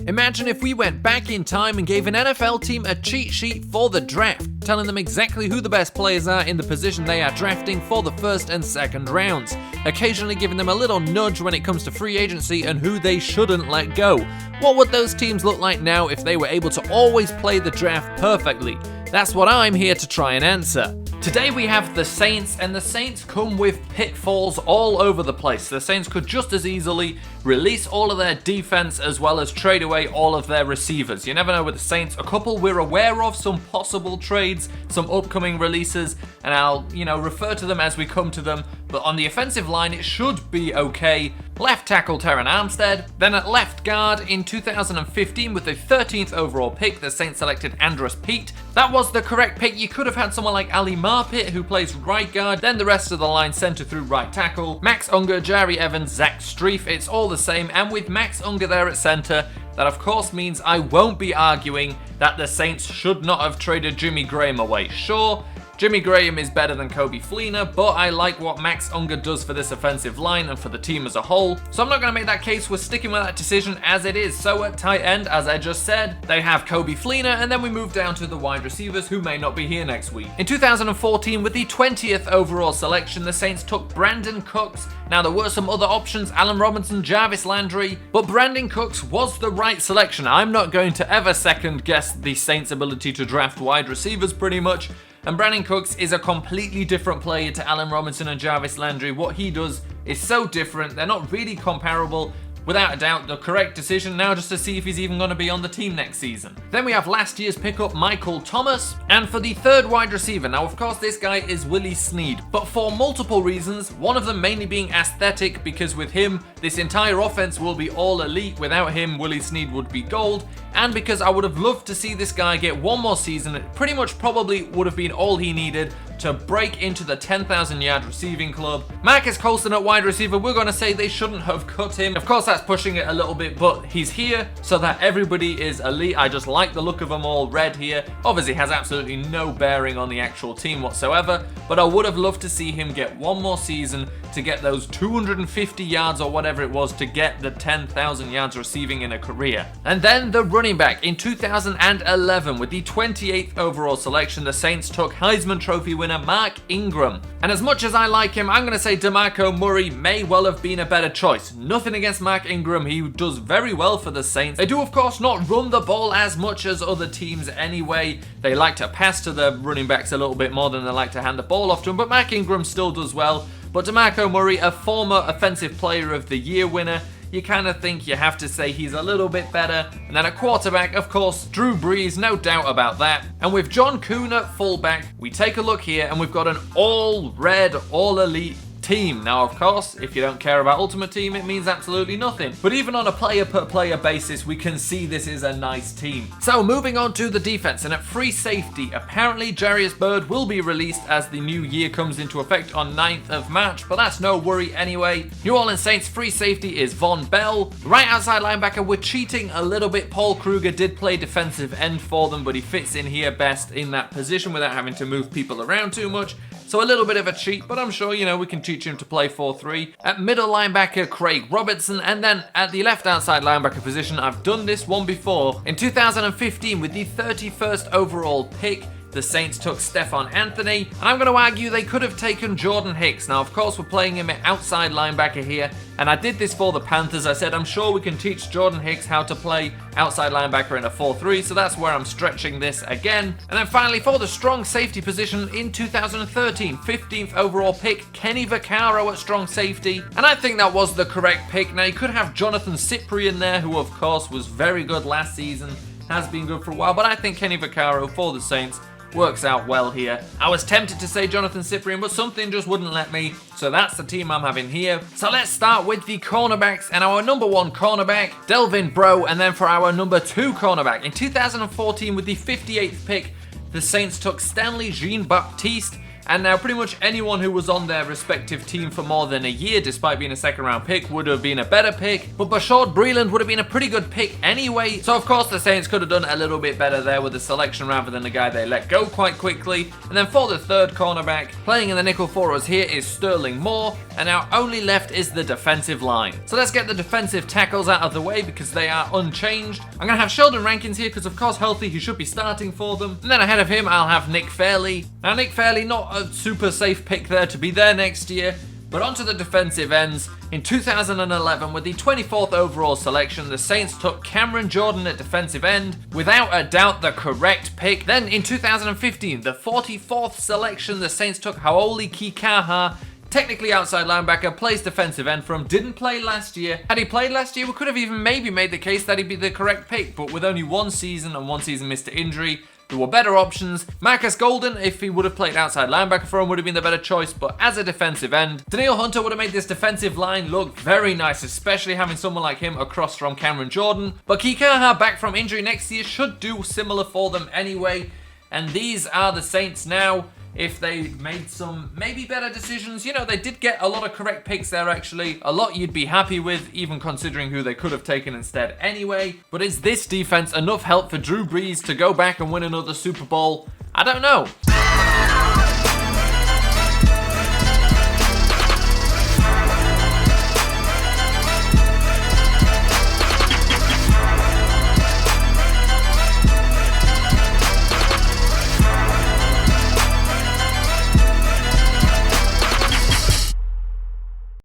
Imagine if we went back in time and gave an NFL team a cheat sheet for the draft, telling them exactly who the best players are in the position they are drafting for the first and second rounds, occasionally giving them a little nudge when it comes to free agency and who they shouldn't let go. What would those teams look like now if they were able to always play the draft perfectly? That's what I'm here to try and answer. Today we have the Saints, and the Saints come with pitfalls all over the place. The Saints could just as easily release all of their defense as well as trade away all of their receivers. You never know with the Saints. A couple we're aware of, some possible trades, some upcoming releases, and I'll, refer to them as we come to them. But on the offensive line, it should be okay. Left tackle Terran Armstead. Then at left guard in 2015 with the 13th overall pick, the Saints selected Andrus Peat. That was the correct pick. You could have had someone like Ali Marpet who plays right guard, then the rest of the line center through right tackle. Max Unger, Jari Evans, Zach Strief, it's all the same. And with Max Unger there at center, that of course means I won't be arguing that the Saints should not have traded Jimmy Graham away. Sure, Jimmy Graham is better than Coby Fleener, but I like what Max Unger does for this offensive line and for the team as a whole, so I'm not going to make that case. We're sticking with that decision as it is. So at tight end, as I just said, they have Coby Fleener, and then we move down to the wide receivers who may not be here next week. In 2014, with the 20th overall selection, the Saints took Brandon Cooks. Now there were some other options, Allen Robinson, Jarvis Landry, but Brandon Cooks was the right selection. I'm not going to ever second guess the Saints' ability to draft wide receivers pretty much. And Brandon Cooks is a completely different player to Allen Robinson and Jarvis Landry. What he does is so different. They're not really comparable. Without a doubt, the correct decision now just to see if he's even going to be on the team next season. Then we have last year's pickup, Michael Thomas. And for the third wide receiver, now of course this guy is Willie Snead, but for multiple reasons, one of them mainly being aesthetic, because with him, this entire offense will be all elite. Without him, Willie Snead would be gold. And because I would have loved to see this guy get one more season, it pretty much probably would have been all he needed to break into the 10,000 yard receiving club. Marcus Colston at wide receiver, we're going to say they shouldn't have cut him. Of course, that's pushing it a little bit, but he's here so that everybody is elite. I just like the look of them all red here. Obviously has absolutely no bearing on the actual team whatsoever, but I would have loved to see him get one more season to get those 250 yards or whatever it was to get the 10,000 yards receiving in a career. And then the running back in 2011 with the 28th overall selection, the Saints took Heisman Trophy winner Mark Ingram. And as much as I like him, I'm going to say DeMarco Murray may well have been a better choice. Nothing against Mark Ingram, he does very well for the Saints. They do of course not run the ball as much as other teams anyway. They like to pass to the running backs a little bit more than they like to hand the ball off to them, but Mark Ingram still does well. But DeMarco Murray, a former Offensive Player of the Year winner, you kind of think you have to say he's a little bit better. And then at quarterback, of course, Drew Brees, no doubt about that. And with John Kuhn at fullback, we take a look here and we've got an all red, all elite team. Now, of course, if you don't care about Ultimate Team, it means absolutely nothing. But even on a player-per-player basis, we can see this is a nice team. So, moving on to the defense, and at free safety, apparently Jarius Byrd will be released as the new year comes into effect on 9th of March, but that's no worry anyway. New Orleans Saints free safety is Von Bell. Right outside linebacker, we're cheating a little bit. Paul Kruger did play defensive end for them, but he fits in here best in that position without having to move people around too much. So a little bit of a cheat, but I'm sure, we can teach him to play 4-3. At middle linebacker, Craig Robertson. And then at the left outside linebacker position, I've done this one before. In 2015, with the 31st overall pick, the Saints took Stephon Anthony, and I'm going to argue they could have taken Jordan Hicks. Now, of course, we're playing him at outside linebacker here, and I did this for the Panthers. I said, I'm sure we can teach Jordan Hicks how to play outside linebacker in a 4-3, so that's where I'm stretching this again. And then finally, for the strong safety position in 2013, 15th overall pick, Kenny Vaccaro at strong safety, and I think that was the correct pick. Now, you could have Jonathan Cyprien there, who, of course, was very good last season, has been good for a while, but I think Kenny Vaccaro for the Saints works out well here. I was tempted to say Jonathan Cyprien, but something just wouldn't let me, so that's the team I'm having here. So let's start with the cornerbacks, and our number 1 cornerback, Delvin Breaux, and then for our number 2 cornerback, in 2014 with the 58th pick, the Saints took Stanley Jean-Baptiste, And now pretty much anyone who was on their respective team for more than a year, despite being a second round pick, would have been a better pick. But Bashaud Breeland would have been a pretty good pick anyway. So of course the Saints could have done a little bit better there with the selection rather than the guy they let go quite quickly. And then for the third cornerback, playing in the nickel for us here is Sterling Moore. And our only left is the defensive line. So let's get the defensive tackles out of the way because they are unchanged. I'm going to have Sheldon Rankins here because of course healthy he should be starting for them. And then ahead of him I'll have Nick Fairley. Now Nick Fairley, not a super safe pick there to be there next year. But onto the defensive ends. In 2011, with the 24th overall selection, the Saints took Cameron Jordan at defensive end, without a doubt the correct pick. Then in 2015, the 44th selection, the Saints took Haoli Kikaha, technically outside linebacker, plays defensive end from, didn't play last year. Had he played last year, we could have even maybe made the case that he'd be the correct pick, but with only one season and one season missed to injury, there were better options. Marcus Golden, if he would have played outside linebacker for him, would have been the better choice, but as a defensive end, Danielle Hunter would have made this defensive line look very nice, especially having someone like him across from Cameron Jordan. But Kikaha, back from injury next year, should do similar for them anyway. And these are the Saints now. If they made some maybe better decisions, you know, they did get a lot of correct picks there actually. A lot you'd be happy with, even considering who they could have taken instead anyway. But is this defense enough help for Drew Brees to go back and win another Super Bowl? I don't know.